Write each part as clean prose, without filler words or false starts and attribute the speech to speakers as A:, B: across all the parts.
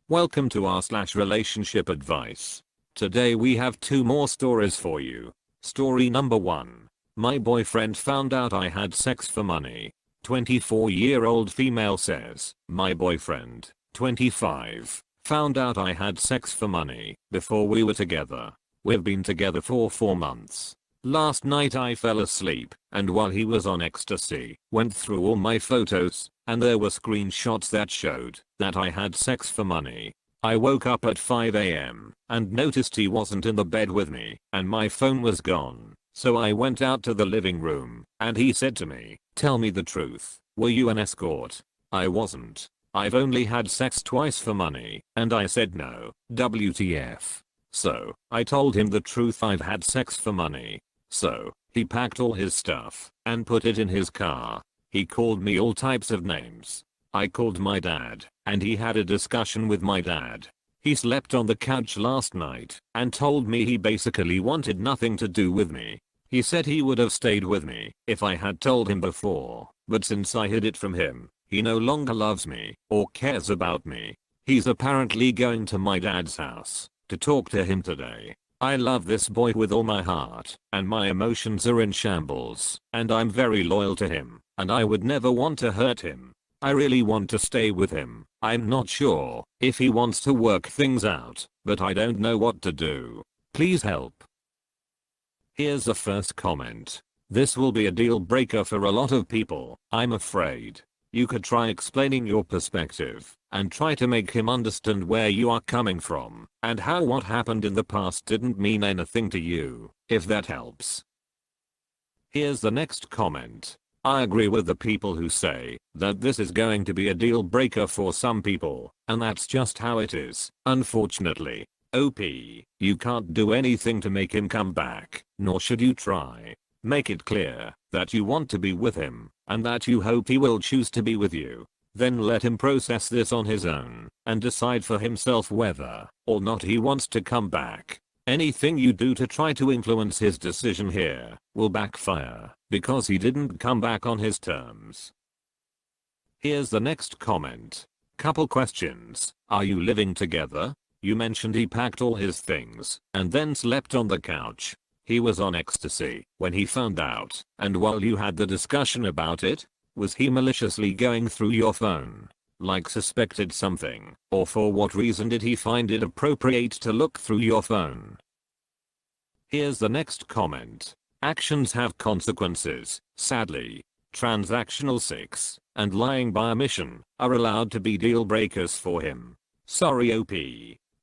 A: Welcome to r/relationship advice. Today we have two more stories for you. Story number 1. My boyfriend found out I had sex for money. 24-year-old female says, my boyfriend, 25, found out I had sex for money before we were together. We've been together for 4 months. Last night I fell asleep, and while he was on ecstasy, went through all my photos, and there were screenshots that showed that I had sex for money. I woke up at 5 AM and noticed he wasn't in the bed with me, and my phone was gone. So I went out to the living room, and he said to me, "Tell me the truth, were you an escort?" I wasn't. I've only had sex twice for money, and I said no. WTF. So, I told him the truth, I've had sex for money. So, he packed all his stuff and put it in his car. He called me all types of names. I called my dad, and he had a discussion with my dad. He slept on the couch last night and told me he basically wanted nothing to do with me. He said he would have stayed with me if I had told him before, but since I hid it from him, he no longer loves me or cares about me. He's apparently going to my dad's house to talk to him today. I love this boy with all my heart, and my emotions are in shambles, and I'm very loyal to him, and I would never want to hurt him. I really want to stay with him. I'm not sure if he wants to work things out, but I don't know what to do. Please help. Here's the first comment. This will be a deal breaker for a lot of people, I'm afraid. You could try explaining your perspective and try to make him understand where you are coming from and how what happened in the past didn't mean anything to you, if that helps. Here's the next comment. I agree with the people who say that this is going to be a deal breaker for some people, and that's just how it is, unfortunately. OP, you can't do anything to make him come back, nor should you try. Make it clear that you want to be with him and that you hope he will choose to be with you. Then let him process this on his own and decide for himself whether or not he wants to come back. Anything you do to try to influence his decision here will backfire because he didn't come back on his terms. Here's the next comment. Couple questions. Are you living together? You mentioned he packed all his things and then slept on the couch. He was on ecstasy when he found out, and while you had the discussion about it, was he maliciously going through your phone? Like suspected something, or for what reason did he find it appropriate to look through your phone? Here's the next comment. Actions have consequences, sadly. Transactional sex and lying by omission are allowed to be deal breakers for him. Sorry OP.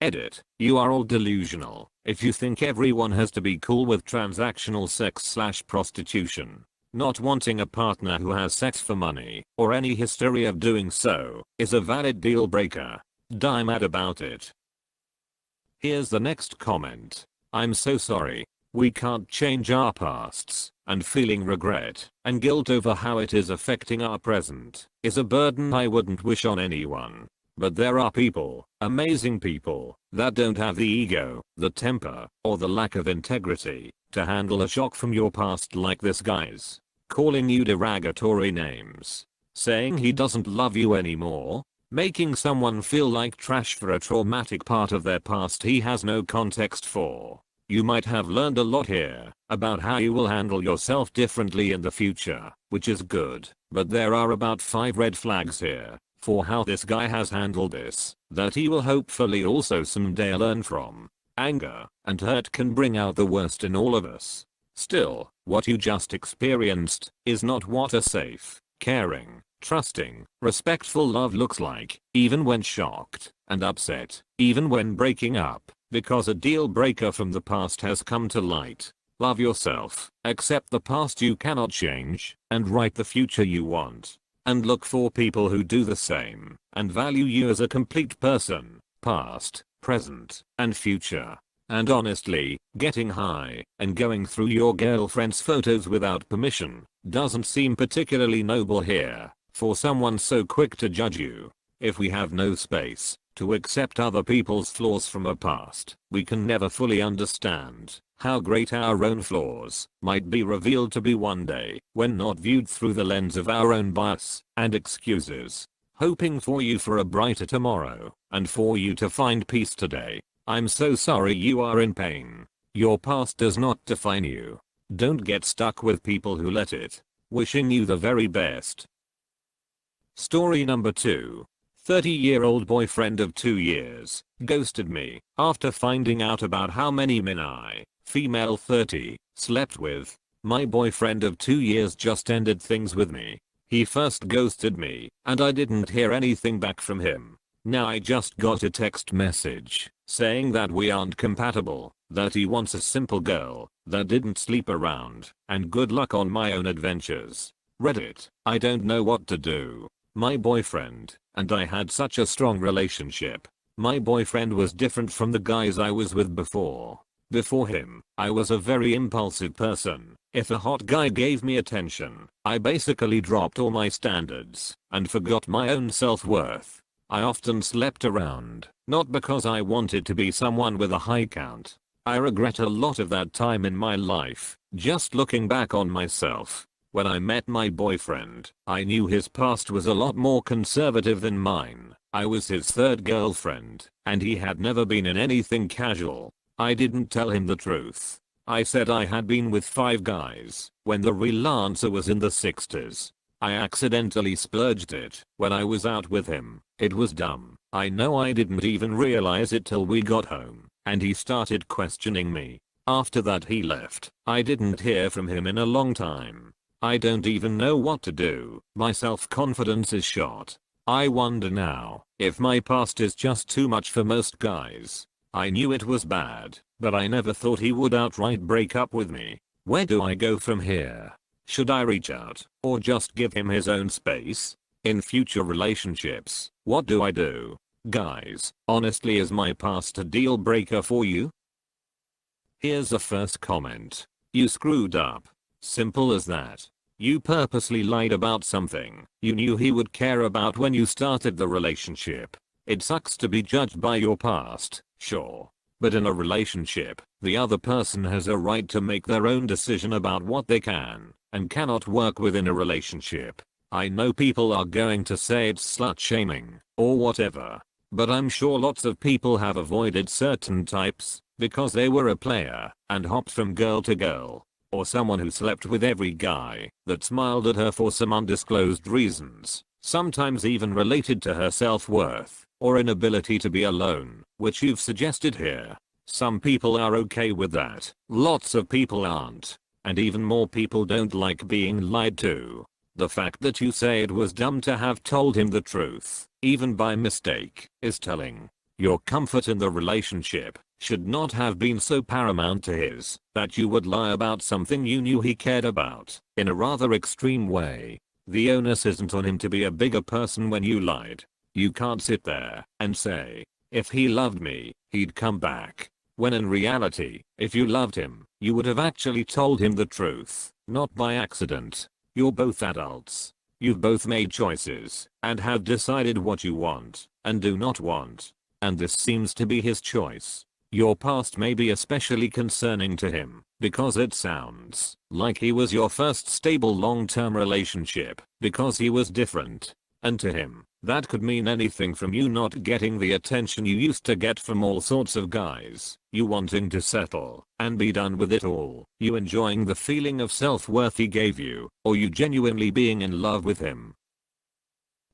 A: Edit. You are all delusional if you think everyone has to be cool with transactional sex/prostitution. Not wanting a partner who has sex for money or any history of doing so is a valid deal breaker. Die mad about it. Here's the next comment. I'm so sorry. We can't change our pasts, and feeling regret and guilt over how it is affecting our present is a burden I wouldn't wish on anyone. But there are people, amazing people, that don't have the ego, the temper, or the lack of integrity to handle a shock from your past like this guy's. Calling you derogatory names. Saying he doesn't love you anymore. Making someone feel like trash for a traumatic part of their past he has no context for. You might have learned a lot here about how you will handle yourself differently in the future, which is good, but there are about 5 red flags here for how this guy has handled this that he will hopefully also someday learn from. Anger and hurt can bring out the worst in all of us. Still, what you just experienced is not what a safe, caring, trusting, respectful love looks like, even when shocked and upset, even when breaking up, because a deal breaker from the past has come to light. Love yourself, accept the past you cannot change, and write the future you want. And look for people who do the same and value you as a complete person, past, present, and future. And honestly, getting high and going through your girlfriend's photos without permission doesn't seem particularly noble here for someone so quick to judge you. If we have no space to accept other people's flaws from a past, we can never fully understand how great our own flaws might be revealed to be one day when not viewed through the lens of our own bias and excuses. hoping for you for a brighter tomorrow and for you to find peace today. I'm so sorry you are in pain. Your past does not define you. Don't get stuck with people who let it. Wishing you the very best. Story number 2. 30-year-old boyfriend of 2 years ghosted me after finding out about how many men I, female 30, slept with. My boyfriend of 2 years just ended things with me. He first ghosted me and I didn't hear anything back from him. Now I just got a text message saying that we aren't compatible, that he wants a simple girl that didn't sleep around, and good luck on my own adventures. Reddit. I don't know what to do. My boyfriend and I had such a strong relationship. My boyfriend was different from the guys I was with before. Before him, I was a very impulsive person. If a hot guy gave me attention, I basically dropped all my standards and forgot my own self-worth. I often slept around, not because I wanted to be someone with a high count. I regret a lot of that time in my life, just looking back on myself. When I met my boyfriend, I knew his past was a lot more conservative than mine. I was his third girlfriend, and he had never been in anything casual. I didn't tell him the truth. I said I had been with 5 guys, when the real answer was in the 60s. I accidentally splurged it when I was out with him. It was dumb. I know I didn't even realize it till we got home, and he started questioning me. After that he left. I didn't hear from him in a long time. I don't even know what to do. My self-confidence is shot. I wonder now if my past is just too much for most guys. I knew it was bad, but I never thought he would outright break up with me. Where do I go from here? Should I reach out or just give him his own space? In future relationships, what do I do? Guys, honestly, is my past a deal breaker for you? Here's the first comment. You screwed up. Simple as that. You purposely lied about something you knew he would care about when you started the relationship. It sucks to be judged by your past, sure. But in a relationship, the other person has a right to make their own decision about what they can and cannot work within a relationship. I know people are going to say it's slut shaming or whatever, but I'm sure lots of people have avoided certain types because they were a player and hopped from girl to girl, or someone who slept with every guy that smiled at her for some undisclosed reasons, sometimes even related to her self-worth or inability to be alone, which you've suggested here. Some people are okay with that, lots of people aren't, and even more people don't like being lied to. The fact that you say it was dumb to have told him the truth, even by mistake, is telling. Your comfort in the relationship should not have been so paramount to his that you would lie about something you knew he cared about in a rather extreme way. The onus isn't on him to be a bigger person when you lied. You can't sit there and say, if he loved me, he'd come back. When in reality, if you loved him, you would have actually told him the truth, not by accident. You're both adults. You've both made choices and have decided what you want and do not want. And this seems to be his choice. Your past may be especially concerning to him because it sounds like he was your first stable long-term relationship because he was different. And to him, that could mean anything from you not getting the attention you used to get from all sorts of guys, you wanting to settle and be done with it all, you enjoying the feeling of self-worth he gave you, or you genuinely being in love with him.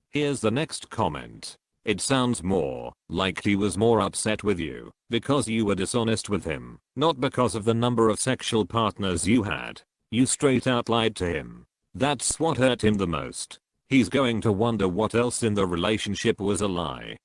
A: Here's the next comment. It sounds more like he was more upset with you because you were dishonest with him, not because of the number of sexual partners you had. You straight out lied to him. That's what hurt him the most. He's going to wonder what else in the relationship was a lie.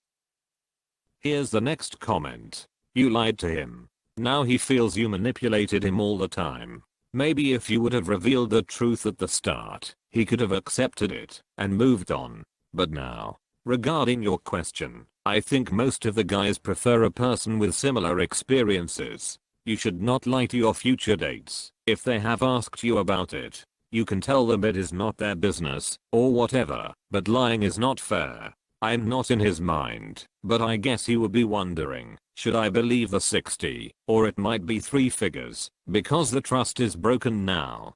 A: Here's the next comment. You lied to him. Now he feels you manipulated him all the time. Maybe if you would have revealed the truth at the start, he could have accepted it and moved on. But now, regarding your question, I think most of the guys prefer a person with similar experiences. You should not lie to your future dates if they have asked you about it. You can tell them it is not their business, or whatever, but lying is not fair. I'm not in his mind, but I guess he would be wondering, should I believe the 60, or it might be 3 figures, because the trust is broken now.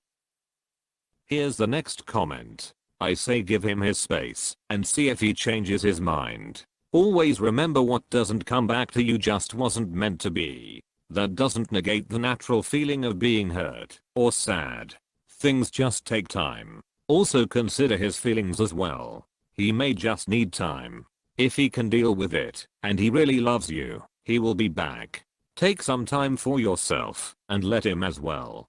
A: Here's the next comment. I say give him his space and see if he changes his mind. Always remember what doesn't come back to you just wasn't meant to be. That doesn't negate the natural feeling of being hurt or sad. Things just take time. Also consider his feelings as well. He may just need time. If he can deal with it and he really loves you, he will be back. Take some time for yourself and let him as well.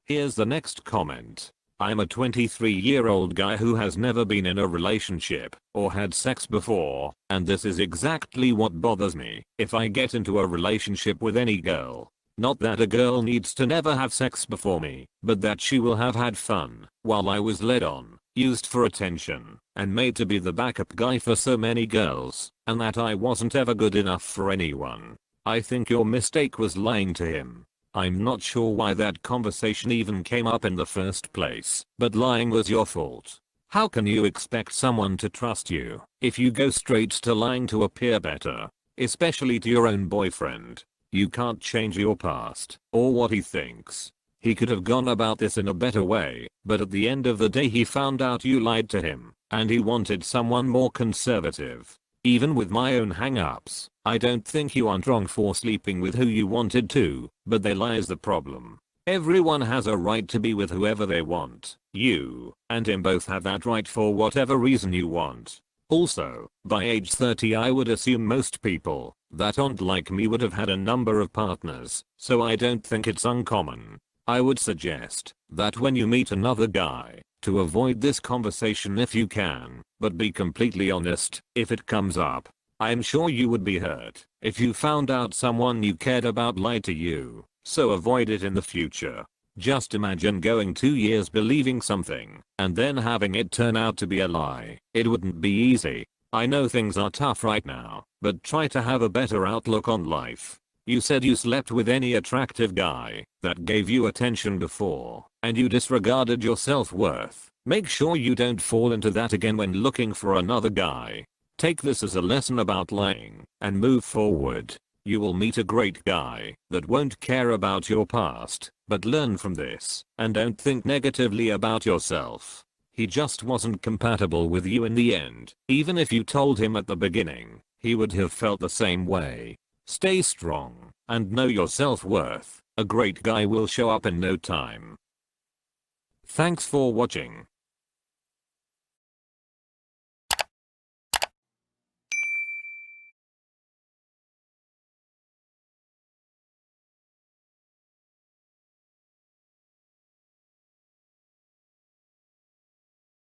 A: Here's the next comment. I'm a 23-year-old guy who has never been in a relationship or had sex before, and this is exactly what bothers me if I get into a relationship with any girl. Not that a girl needs to never have sex before me, but that she will have had fun while I was led on, used for attention, and made to be the backup guy for so many girls, and that I wasn't ever good enough for anyone. I think your mistake was lying to him. I'm not sure why that conversation even came up in the first place, but lying was your fault. How can you expect someone to trust you if you go straight to lying to appear better, especially to your own boyfriend? You can't change your past or what he thinks. He could have gone about this in a better way, but at the end of the day he found out you lied to him and he wanted someone more conservative. Even with my own hang-ups, I don't think you are wrong for sleeping with who you wanted to, but there lies the problem. Everyone has a right to be with whoever they want. You and him both have that right for whatever reason you want. Also, by age 30 I would assume most people that aren't like me would have had a number of partners, so I don't think it's uncommon. I would suggest that when you meet another guy, to avoid this conversation if you can, but be completely honest if it comes up. I'm sure you would be hurt if you found out someone you cared about lied to you, so avoid it in the future. Just imagine going 2 years believing something and then having it turn out to be a lie. It wouldn't be easy. I know things are tough right now, but try to have a better outlook on life. You said you slept with any attractive guy that gave you attention before, and you disregarded your self-worth. Make sure you don't fall into that again when looking for another guy. Take this as a lesson about lying and move forward. You will meet a great guy that won't care about your past, but learn from this and don't think negatively about yourself. He just wasn't compatible with you in the end. Even if you told him at the beginning, he would have felt the same way. Stay strong and know your self-worth. A great guy will show up in no time. Thanks for watching.